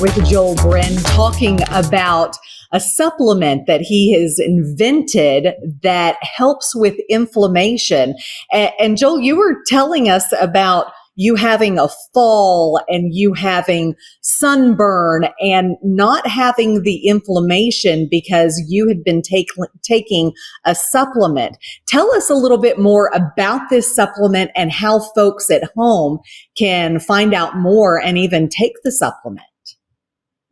with Joel Brin talking about a supplement that he has invented that helps with inflammation. And Joel, you were telling us about you having a fall and you having sunburn and not having the inflammation because you had been taking a supplement. Tell us a little bit more about this supplement and how folks at home can find out more and even take the supplement.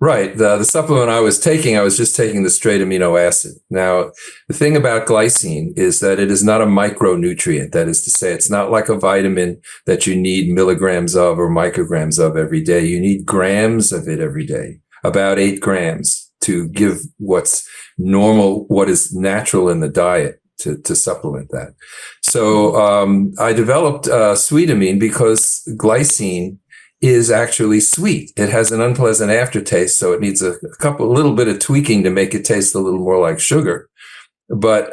Right. The supplement I was just taking the straight amino acid. Now, the thing about glycine is that it is not a micronutrient. That is to say, it's not like a vitamin that you need milligrams of or micrograms of every day. You need grams of it every day, about 8 grams to give what's normal, what is natural in the diet to supplement that. So I developed Sweetamine because glycine is actually sweet. It has an unpleasant aftertaste, so it needs a little bit of tweaking to make it taste a little more like sugar. But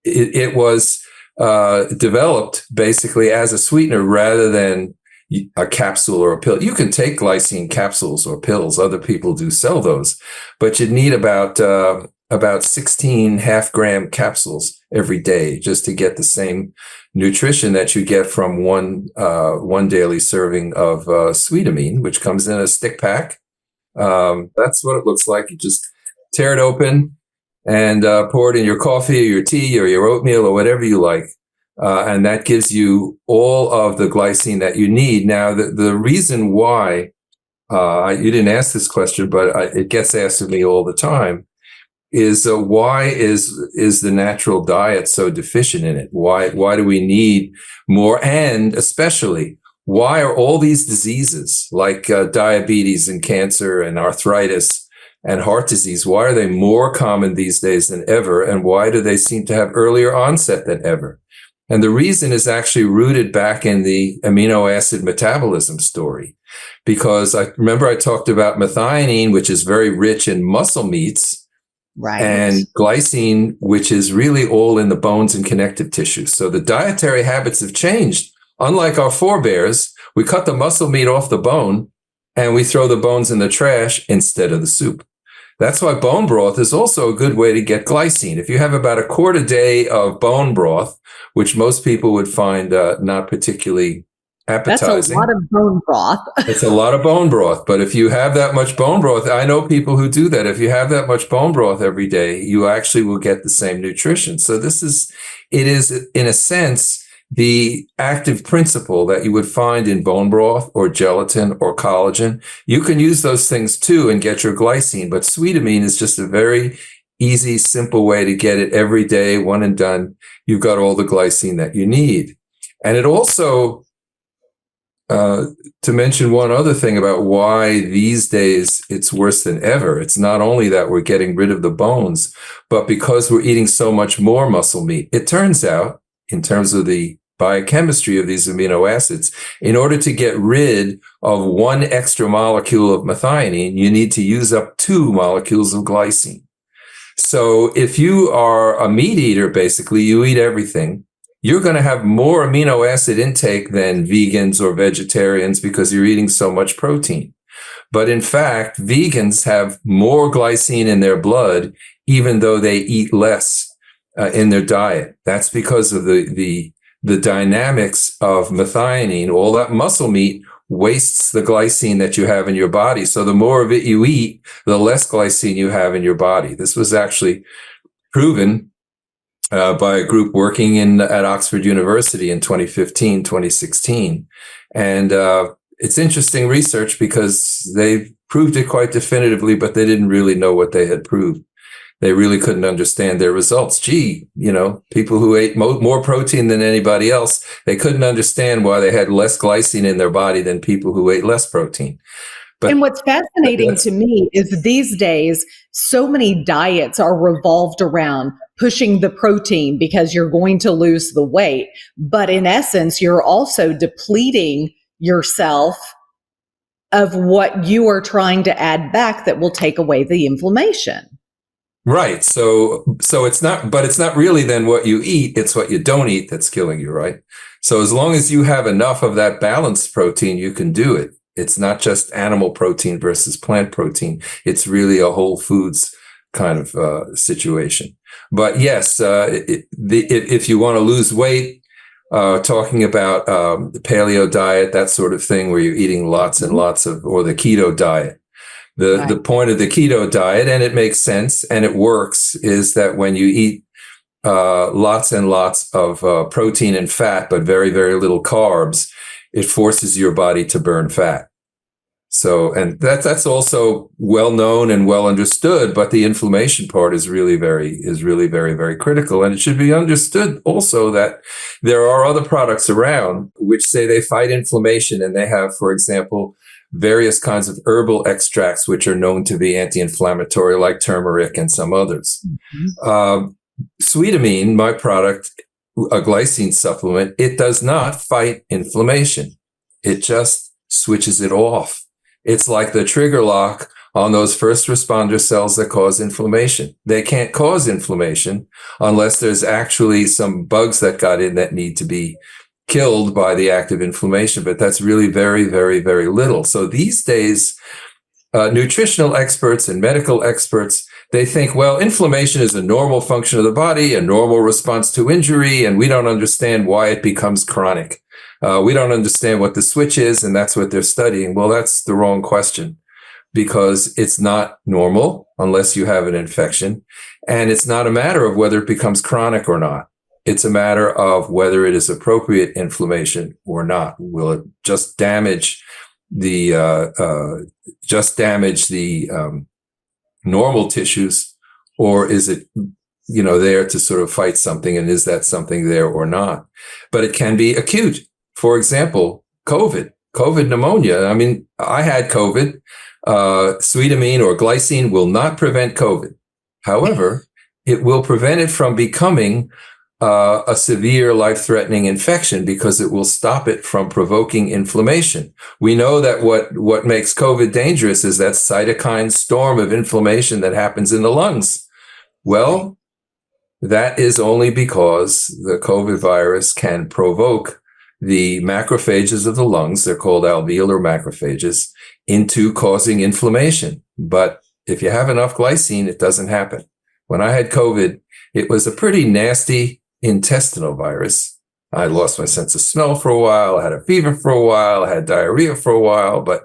it was developed basically as a sweetener rather than a capsule or a pill. You can take glycine capsules or pills. Other people do sell those, but you need about 16 half-gram capsules every day just to get the same nutrition that you get from one daily serving of Sweetamine, which comes in a stick pack. That's what it looks like. You just tear it open and pour it in your coffee or your tea or your oatmeal or whatever you like. And that gives you all of the glycine that you need. Now, the reason why, you didn't ask this question, but it gets asked of me all the time, is why is the natural diet so deficient in it? Why do we need more? And especially, why are all these diseases like diabetes and cancer and arthritis and heart disease, why are they more common these days than ever? And why do they seem to have earlier onset than ever? And the reason is actually rooted back in the amino acid metabolism story. Because I talked about methionine, which is very rich in muscle meats, right, and glycine, which is really all in the bones and connective tissue. So the dietary habits have changed. Unlike our forebears, we cut the muscle meat off the bone and we throw the bones in the trash instead of the soup. That's why bone broth is also a good way to get glycine. If you have about a quart a day of bone broth, which most people would find not particularly appetizing. That's a lot of bone broth. It's a lot of bone broth. But if you have that much bone broth, I know people who do that. If you have that much bone broth every day, you actually will get the same nutrition. So it is in a sense, the active principle that you would find in bone broth or gelatin or collagen. You can use those things too and get your glycine. But Sweetamine is just a very easy, simple way to get it every day, one and done. You've got all the glycine that you need. And it also, to mention one other thing about why these days it's worse than ever, it's not only that we're getting rid of the bones, but because we're eating so much more muscle meat. It turns out, in terms of the biochemistry of these amino acids, in order to get rid of one extra molecule of methionine, you need to use up 2 molecules of glycine. So if you are a meat eater, basically, you eat everything, you're going to have more amino acid intake than vegans or vegetarians because you're eating so much protein. But in fact, vegans have more glycine in their blood, even though they eat less in their diet. That's because of the dynamics of methionine. All that muscle meat wastes the glycine that you have in your body. So the more of it you eat, the less glycine you have in your body. This was actually proven by a group working at Oxford University in 2015, 2016. And it's interesting research because they proved it quite definitively, but they didn't really know what they had proved. They really couldn't understand their results. People who ate more protein than anybody else, they couldn't understand why they had less glycine in their body than people who ate less protein. And what's fascinating to me is these days, so many diets are revolved around pushing the protein because you're going to lose the weight. But in essence, you're also depleting yourself of what you are trying to add back that will take away the inflammation. Right. So it's not really then what you eat, it's what you don't eat that's killing you, right? So as long as you have enough of that balanced protein, you can do it. It's not just animal protein versus plant protein. It's really a whole foods kind of situation. But yes, if you want to lose weight, talking about the paleo diet, that sort of thing, where you're eating lots and lots of, or the keto diet. The point of the keto diet, and it makes sense and it works, is that when you eat lots and lots of protein and fat, but very, very little carbs, it forces your body to burn fat. So, and that's also well known and well understood, but the inflammation part is really very, very critical. And it should be understood also that there are other products around which say they fight inflammation, and they have, for example, various kinds of herbal extracts which are known to be anti-inflammatory, like turmeric and some others. Sweetamine, my product, a glycine supplement, it does not fight inflammation. It just switches it off. It's like the trigger lock on those first responder cells that cause inflammation. They can't cause inflammation unless there's actually some bugs that got in that need to be killed by the active inflammation. But that's really very, very, very little. So these days, nutritional experts and medical experts, they think, well, inflammation is a normal function of the body, a normal response to injury, and we don't understand why it becomes chronic. We don't understand what the switch is, and that's what they're studying. Well, that's the wrong question, because it's not normal unless you have an infection. And it's not a matter of whether it becomes chronic or not. It's a matter of whether it is appropriate inflammation or not. Will it just damage the normal tissues, or is it, there to sort of fight something? And is that something there or not? But it can be acute. For example, COVID pneumonia. I mean, I had COVID. Sweetamine or glycine will not prevent COVID. However, it will prevent it from becoming a severe life-threatening infection, because it will stop it from provoking inflammation. We know that what makes COVID dangerous is that cytokine storm of inflammation that happens in the lungs. Well, that is only because the COVID virus can provoke the macrophages of the lungs, they're called alveolar macrophages, into causing inflammation. But if you have enough glycine, it doesn't happen. When I had COVID, it was a pretty nasty intestinal virus. I lost my sense of smell for a while. I had a fever for a while. I had diarrhea for a while, but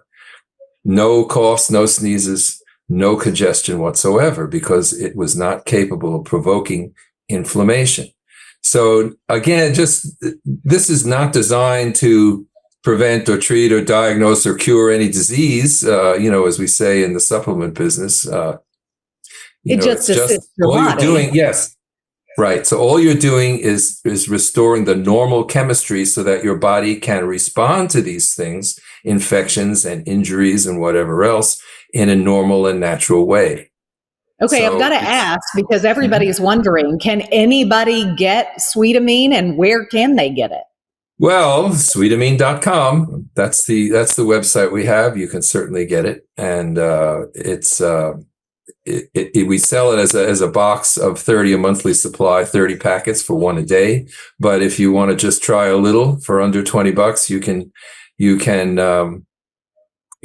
no coughs, no sneezes, no congestion whatsoever, because it was not capable of provoking inflammation. So again, this is not designed to prevent or treat or diagnose or cure any disease, as we say in the supplement business. It just assists your all body. You're doing, yes. Right. So all you're doing is restoring the normal chemistry so that your body can respond to these things, infections and injuries and whatever else, in a normal and natural way. Okay, So I've got to ask, because everybody's wondering, can anybody get Sweetamine, and where can they get it? Well, sweetamine.com. That's the website we have. You can certainly get it. And we sell it as a box of 30, a monthly supply, 30 packets for one a day. But if you want to just try a little for under $20, you can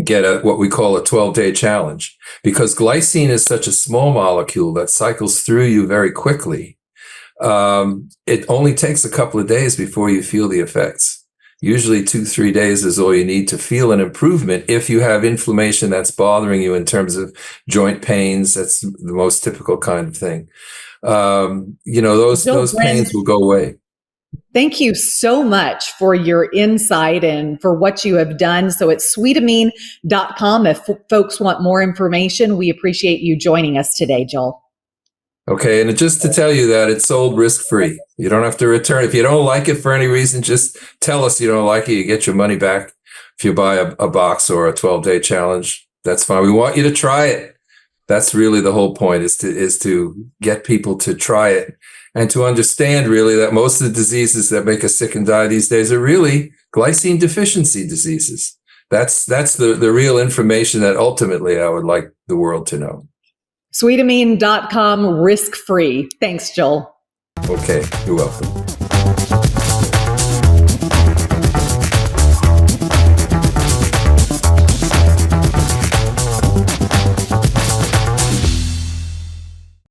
get what we call a 12-day challenge, because glycine is such a small molecule that cycles through you very quickly. It only takes a couple of days before you feel the effects. Usually 2-3 days is all you need to feel an improvement. If you have inflammation that's bothering you in terms of joint pains, that's the most typical kind of thing. Those pains will go away. Thank you so much for your insight and for what you have done. So it's sweetamine.com. If folks want more information, we appreciate you joining us today, Joel. Okay. And just to tell you that it's sold risk-free. You don't have to return. If you don't like it for any reason, just tell us you don't like it. You get your money back. If you buy a box or a 12-day challenge, that's fine. We want you to try it. That's really the whole point, is to get people to try it and to understand really that most of the diseases that make us sick and die these days are really glycine deficiency diseases. That's the real information that ultimately I would like the world to know. Sweetamine.com, risk-free. Thanks, Joel. Okay, you're welcome.